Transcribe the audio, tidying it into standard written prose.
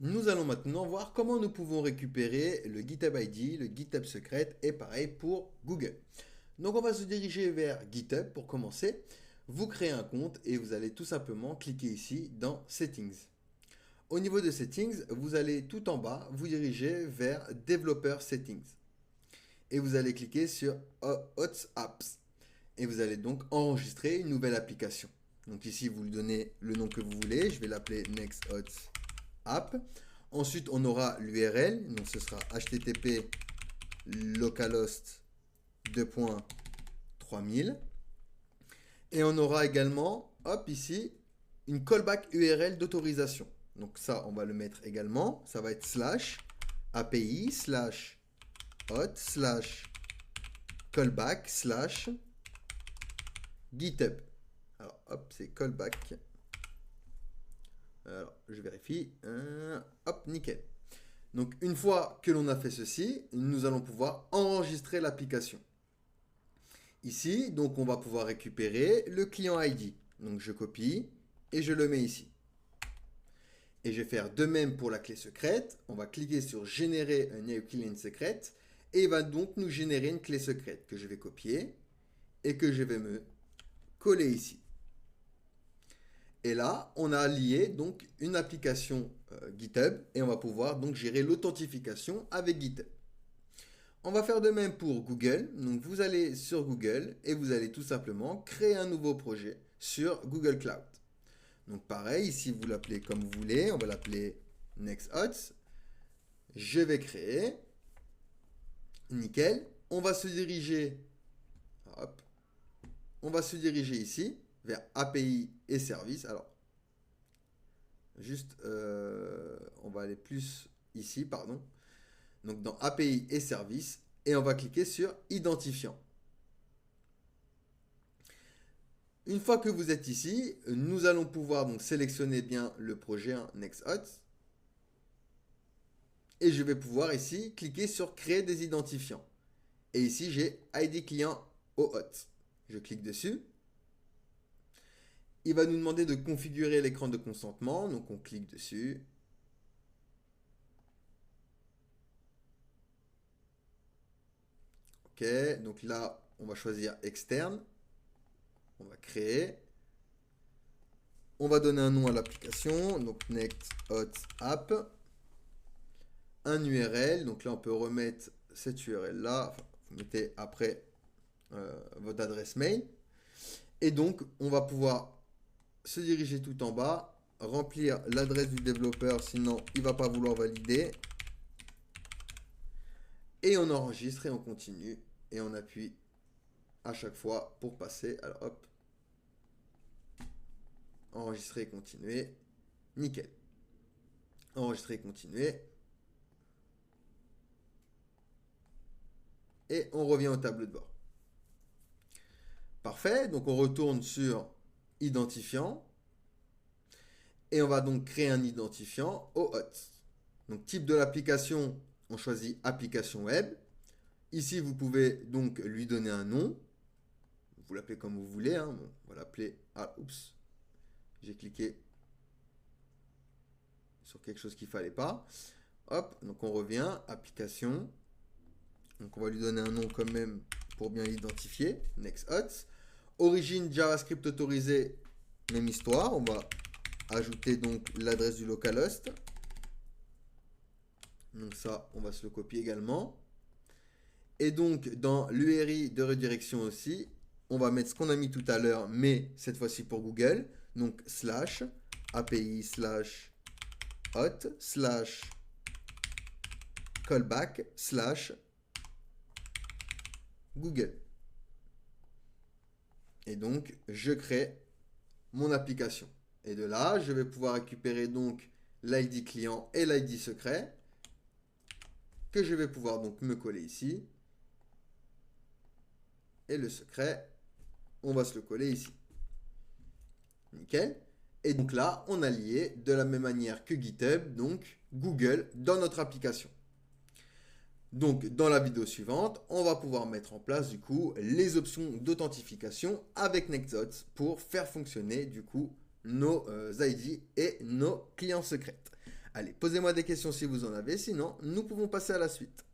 Nous allons maintenant voir comment nous pouvons récupérer le GitHub ID, le GitHub Secret et pareil pour Google. Donc on va se diriger vers GitHub pour commencer. Vous créez un compte et vous allez tout simplement cliquer ici dans Settings. Au niveau de Settings, vous allez tout en bas vous diriger vers Developer Settings. Et vous allez cliquer sur Hot Apps. Et vous allez donc enregistrer une nouvelle application. Donc ici, vous lui donnez le nom que vous voulez. Je vais l'appeler Next Hot App. Ensuite, on aura l'URL. Donc ce sera http localhost 2.3000. Et on aura également, hop, ici, une callback URL d'autorisation. Donc ça, on va le mettre également. Ça va être slash API slash hot slash callback slash GitHub. Alors, hop, c'est callback. Alors, je vérifie. Hop, nickel. Donc, une fois que l'on a fait ceci, nous allons pouvoir enregistrer l'application. Ici, donc, on va pouvoir récupérer le client ID. Donc, je copie et je le mets ici. Et je vais faire de même pour la clé secrète. On va cliquer sur générer un new client secret et il va donc nous générer une clé secrète que je vais copier et que je vais me coller ici. Et là, on a lié donc une application GitHub et on va pouvoir donc gérer l'authentification avec GitHub. On va faire de même pour Google. Donc vous allez sur Google et vous allez tout simplement créer un nouveau projet sur Google Cloud. Donc pareil, ici vous l'appelez comme vous voulez, on va l'appeler NextHot. Je vais créer. Nickel. On va se diriger, hop, on va se diriger ici vers API et services. Alors, juste, on va aller plus ici, pardon. Donc, dans API et services, et on va cliquer sur identifiant. Une fois que vous êtes ici, nous allons pouvoir donc sélectionner bien le projet NextHot. Et je vais pouvoir ici cliquer sur créer des identifiants. Et ici, j'ai ID client OAuth. Je clique dessus. Il va nous demander de configurer l'écran de consentement. Donc, on clique dessus. OK. Donc là, on va choisir externe. On va créer. On va donner un nom à l'application. Donc, NextHot App. Un URL. Donc là, on peut remettre cette URL là. Enfin, vous mettez après votre adresse mail. Et donc, on va pouvoir se diriger tout en bas, remplir l'adresse du développeur, sinon il ne va pas vouloir valider. Et on enregistre et on continue. Et on appuie à chaque fois pour passer. Alors hop. Enregistrer et continuer. Nickel. Enregistrer et continuer. Et on revient au tableau de bord. Parfait. Donc on retourne sur identifiant. Et on va donc créer un identifiant OAuth. Donc type de l'application, on choisit application web. Ici, vous pouvez donc lui donner un nom. Vous l'appelez comme vous voulez. Hein. Bon, on va l'appeler... Ah, oups. J'ai cliqué sur quelque chose qu'il ne fallait pas. Hop, donc on revient. Application. Donc on va lui donner un nom quand même pour bien l'identifier. NextHot. Origine JavaScript autorisée. Même histoire. On va ajouter donc l'adresse du localhost. Donc ça, on va se le copier également. Et donc, dans l'URI de redirection aussi, on va mettre ce qu'on a mis tout à l'heure, mais cette fois-ci pour Google. Donc, slash API slash hot slash callback slash Google. Et donc, je crée mon application. Et de là, je vais pouvoir récupérer donc l'ID client et l'ID secret que je vais pouvoir donc me coller ici. Et le secret, on va se le coller ici. Nickel. Et donc là, on a lié de la même manière que GitHub, donc Google, dans notre application. Donc, dans la vidéo suivante, on va pouvoir mettre en place du coup les options d'authentification avec NextHot pour faire fonctionner du coup nos ID et nos clients secrets. Allez, posez-moi des questions si vous en avez, sinon nous pouvons passer à la suite.